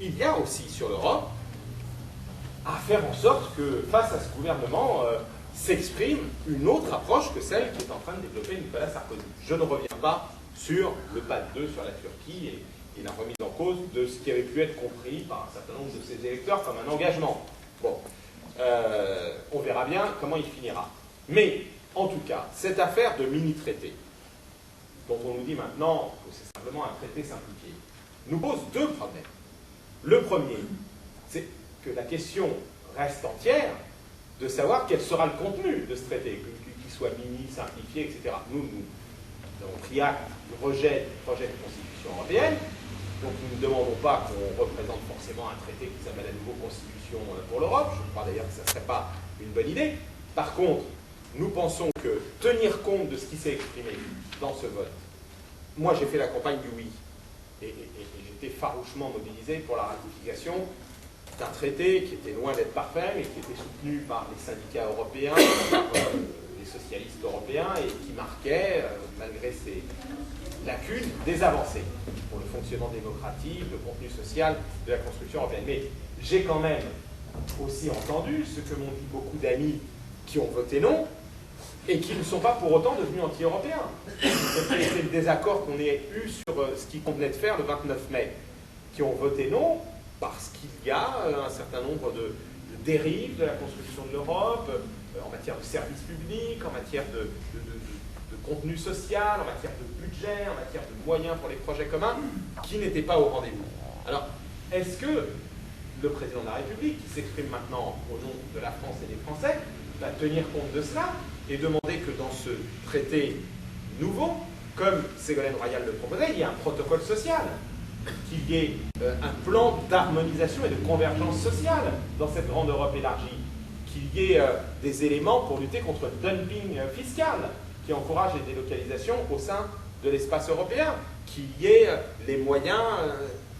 il y a aussi sur l'Europe à faire en sorte que, face à ce gouvernement, s'exprime une autre approche que celle qui est en train de développer Nicolas Sarkozy. Je ne reviens pas sur le pas de deux sur la Turquie et la remise en cause de ce qui avait pu être compris par un certain nombre de ses électeurs comme un engagement. Bon, on verra bien comment il finira. Mais, en tout cas, cette affaire de mini-traité, dont on nous dit maintenant que c'est simplement un traité simplifié, nous pose deux problèmes. Le premier, c'est que la question reste entière de savoir quel sera le contenu de ce traité, qu'il soit mini, simplifié, etc. Nous avons pris acte du rejet du projet de constitution européenne, donc nous ne demandons pas qu'on représente forcément un traité qui s'appelle la nouvelle constitution pour l'Europe. Je crois d'ailleurs que ça ne serait pas une bonne idée. Par contre, nous pensons que tenir compte de ce qui s'est exprimé dans ce vote, moi j'ai fait la campagne du oui, et j'étais farouchement mobilisé pour la ratification d'un traité qui était loin d'être parfait, mais qui était soutenu par les syndicats européens, par les socialistes européens, et qui marquait, malgré ses lacunes, des avancées pour le fonctionnement démocratique, le contenu social de la construction européenne. Mais j'ai quand même aussi entendu ce que m'ont dit beaucoup d'amis qui ont voté non, et qui ne sont pas pour autant devenus anti-européens. C'est le désaccord qu'on ait eu sur ce qui convenait de faire le 29 mai, qui ont voté non parce qu'il y a un certain nombre de dérives de la construction de l'Europe, en matière de services publics, en matière de contenu social, en matière de budget, en matière de moyens pour les projets communs, qui n'étaient pas au rendez-vous. Alors, est-ce que le président de la République, qui s'exprime maintenant au nom de la France et des Français, va tenir compte de cela et demander que dans ce traité nouveau, comme Ségolène Royal le proposait, il y ait un protocole social, qu'il y ait un plan d'harmonisation et de convergence sociale dans cette grande Europe élargie, qu'il y ait des éléments pour lutter contre le dumping fiscal qui encourage les délocalisations au sein de l'espace européen, qu'il y ait les moyens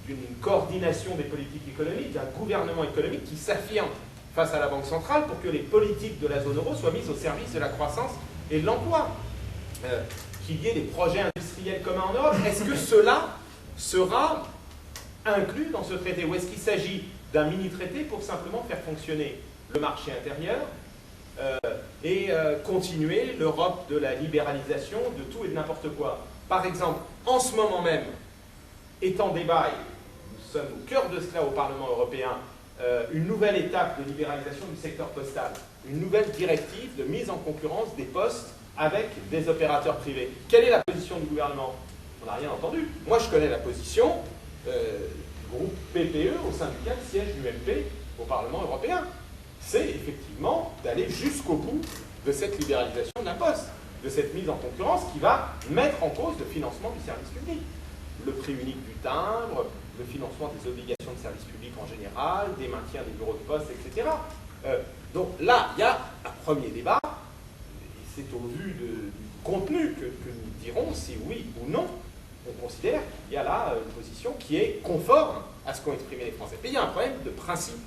d'une coordination des politiques économiques, d'un gouvernement économique qui s'affirme face à la Banque centrale pour que les politiques de la zone euro soient mises au service de la croissance et de l'emploi. Qu'il y ait des projets industriels communs en Europe. Est-ce que cela sera inclus dans ce traité, ou est-ce qu'il s'agit d'un mini-traité pour simplement faire fonctionner le marché intérieur et continuer l'Europe de la libéralisation de tout et de n'importe quoi? Par exemple, en ce moment même, est en débat, et nous sommes au cœur de cela au Parlement européen, une nouvelle étape de libéralisation du secteur postal, une nouvelle directive de mise en concurrence des postes avec des opérateurs privés. Quelle est la position du gouvernement? On n'a rien entendu. Moi, je connais la position du groupe PPE au sein duquel siège l'UMP au Parlement européen. C'est effectivement d'aller jusqu'au bout de cette libéralisation de la poste, de cette mise en concurrence qui va mettre en cause le financement du service public. Le prix unique du timbre, le financement des obligations de service public en général, des maintiens des bureaux de poste, etc. Donc là, il y a un premier débat, et c'est au vu du contenu que nous dirons si oui ou non on considère qu'il y a là une position qui est conforme à ce qu'ont exprimé les Français. Mais il y a un problème de principe,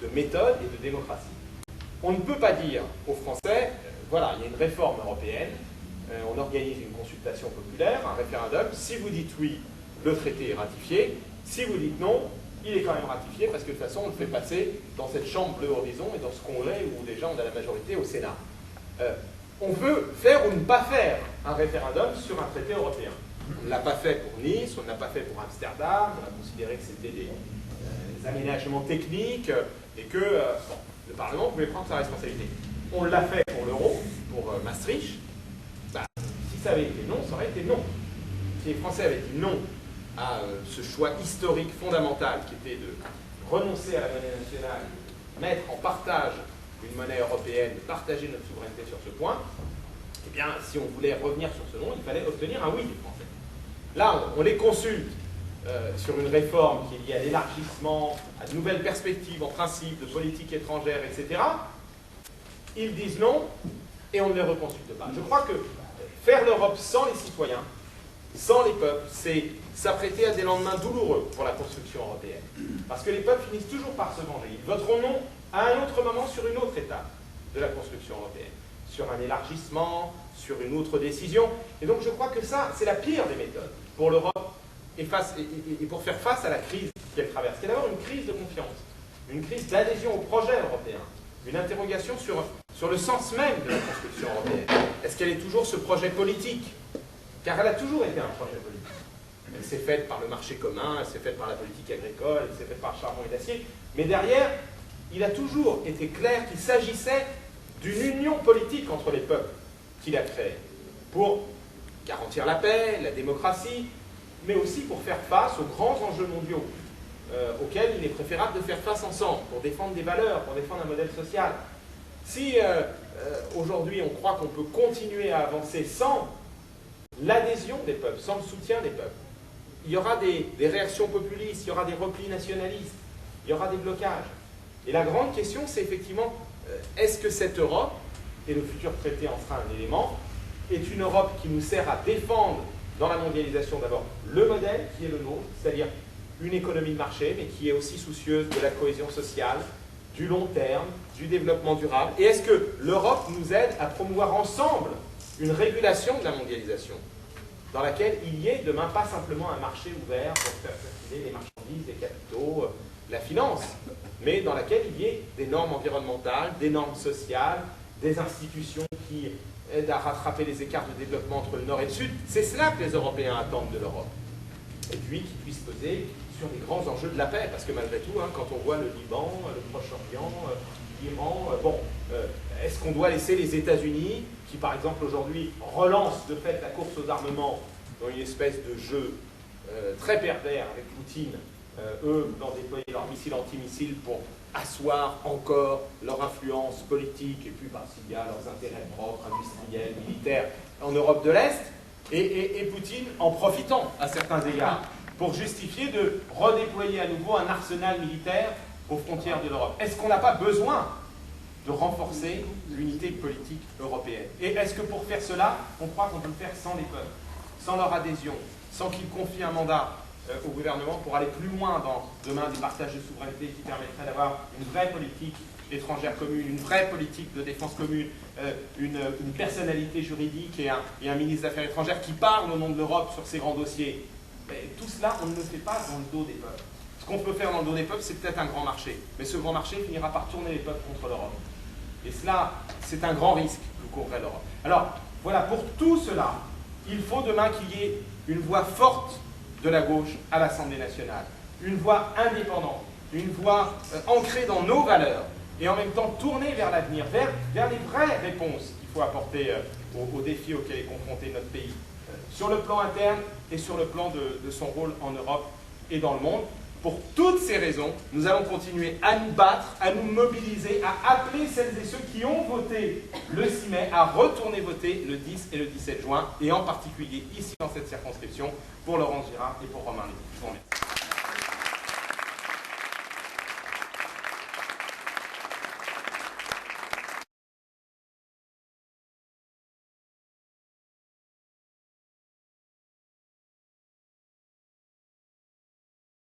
de méthode et de démocratie. On ne peut pas dire aux Français, voilà, il y a une réforme européenne, on organise une consultation populaire, un référendum, si vous dites oui, le traité est ratifié, si vous dites non, il est quand même ratifié parce que de toute façon on le fait passer dans cette chambre bleu horizon et dans ce congrès où déjà on a la majorité au Sénat. On veut faire ou ne pas faire un référendum sur un traité européen. On ne l'a pas fait pour Nice, on ne l'a pas fait pour Amsterdam, on a considéré que c'était des aménagements techniques et que le Parlement pouvait prendre sa responsabilité. On l'a fait pour l'euro, pour Maastricht. Si ça avait été non, ça aurait été non. Si les Français avaient dit non à ce choix historique fondamental qui était de renoncer à la monnaie nationale, mettre en partage une monnaie européenne, de partager notre souveraineté sur ce point, eh bien, si on voulait revenir sur ce non, il fallait obtenir un oui des Français. Là, on les consulte sur une réforme qui est liée à l'élargissement, à de nouvelles perspectives en principe de politique étrangère, etc. Ils disent non et on ne les reconsulte pas. Je crois que faire l'Europe sans les citoyens, sans les peuples, c'est s'apprêter à des lendemains douloureux pour la construction européenne. Parce que les peuples finissent toujours par se venger. Ils voteront non à un autre moment sur une autre étape de la construction européenne, sur un élargissement, sur une autre décision. Et donc je crois que ça, c'est la pire des méthodes pour l'Europe et pour faire face à la crise qu'elle traverse, qui est d'abord une crise de confiance, une crise d'adhésion au projet européen, une interrogation sur le sens même de la construction européenne. Est-ce qu'elle est toujours ce projet politique? Car elle a toujours été un projet politique. Elle s'est faite par le marché commun, elle s'est faite par la politique agricole, elle s'est faite par le charbon et l'acier, mais derrière, il a toujours été clair qu'il s'agissait d'une union politique entre les peuples qu'il a créée, pour garantir la paix, la démocratie, mais aussi pour faire face aux grands enjeux mondiaux auxquels il est préférable de faire face ensemble, pour défendre des valeurs, pour défendre un modèle social. Si aujourd'hui on croit qu'on peut continuer à avancer sans l'adhésion des peuples, sans le soutien des peuples, il y aura des réactions populistes, il y aura des replis nationalistes, il y aura des blocages. Et la grande question, c'est effectivement, est-ce que cette Europe, et le futur traité en sera un élément, est une Europe qui nous sert à défendre dans la mondialisation d'abord le modèle qui est le nôtre, c'est-à-dire une économie de marché, mais qui est aussi soucieuse de la cohésion sociale, du long terme, du développement durable. Et est-ce que l'Europe nous aide à promouvoir ensemble une régulation de la mondialisation, dans laquelle il y ait demain pas simplement un marché ouvert pour faire circuler les marchandises, les capitaux, la finance, mais dans laquelle il y ait des normes environnementales, des normes sociales, des institutions qui aident à rattraper les écarts de développement entre le Nord et le Sud. C'est cela que les Européens attendent de l'Europe. Et puis qu'ils puissent peser sur les grands enjeux de la paix, parce que malgré tout, quand on voit le Liban, le Proche-Orient, l'Iran, est-ce qu'on doit laisser les États-Unis, qui par exemple aujourd'hui relancent de fait la course aux armements dans une espèce de jeu très pervers avec Poutine, eux voulant déployer leurs missiles antimissiles pour asseoir encore leur influence politique, et puis s'il y a leurs intérêts propres, industriels, militaires, en Europe de l'Est, et Poutine en profitant à certains égards pour justifier de redéployer à nouveau un arsenal militaire aux frontières de l'Europe. Est-ce qu'on n'a pas besoin de renforcer l'unité politique européenne? Et est-ce que pour faire cela, on croit qu'on peut le faire sans les peuples, sans leur adhésion, sans qu'ils confient un mandat au gouvernement pour aller plus loin dans demain des partages de souveraineté qui permettraient d'avoir une vraie politique étrangère commune, une vraie politique de défense commune, une personnalité juridique et un ministre des Affaires étrangères qui parle au nom de l'Europe sur ces grands dossiers? Mais tout cela, on ne le fait pas dans le dos des peuples. Ce qu'on peut faire dans le dos des peuples, c'est peut-être un grand marché. Mais ce grand marché finira par tourner les peuples contre l'Europe. Et cela, c'est un grand risque que courrait l'Europe. Alors, voilà, pour tout cela, il faut demain qu'il y ait une voix forte de la gauche à l'Assemblée nationale. Une voix indépendante, une voix ancrée dans nos valeurs, et en même temps tournée vers l'avenir, vers les vraies réponses qu'il faut apporter aux défis auxquels est confronté notre pays, sur le plan interne et sur le plan de son rôle en Europe et dans le monde. Pour toutes ces raisons, nous allons continuer à nous battre, à nous mobiliser, à appeler celles et ceux qui ont voté le 6 mai à retourner voter le 10 et le 17 juin, et en particulier ici dans cette circonscription, pour Laurence Girard et pour Romain Lévy. Je vous remercie.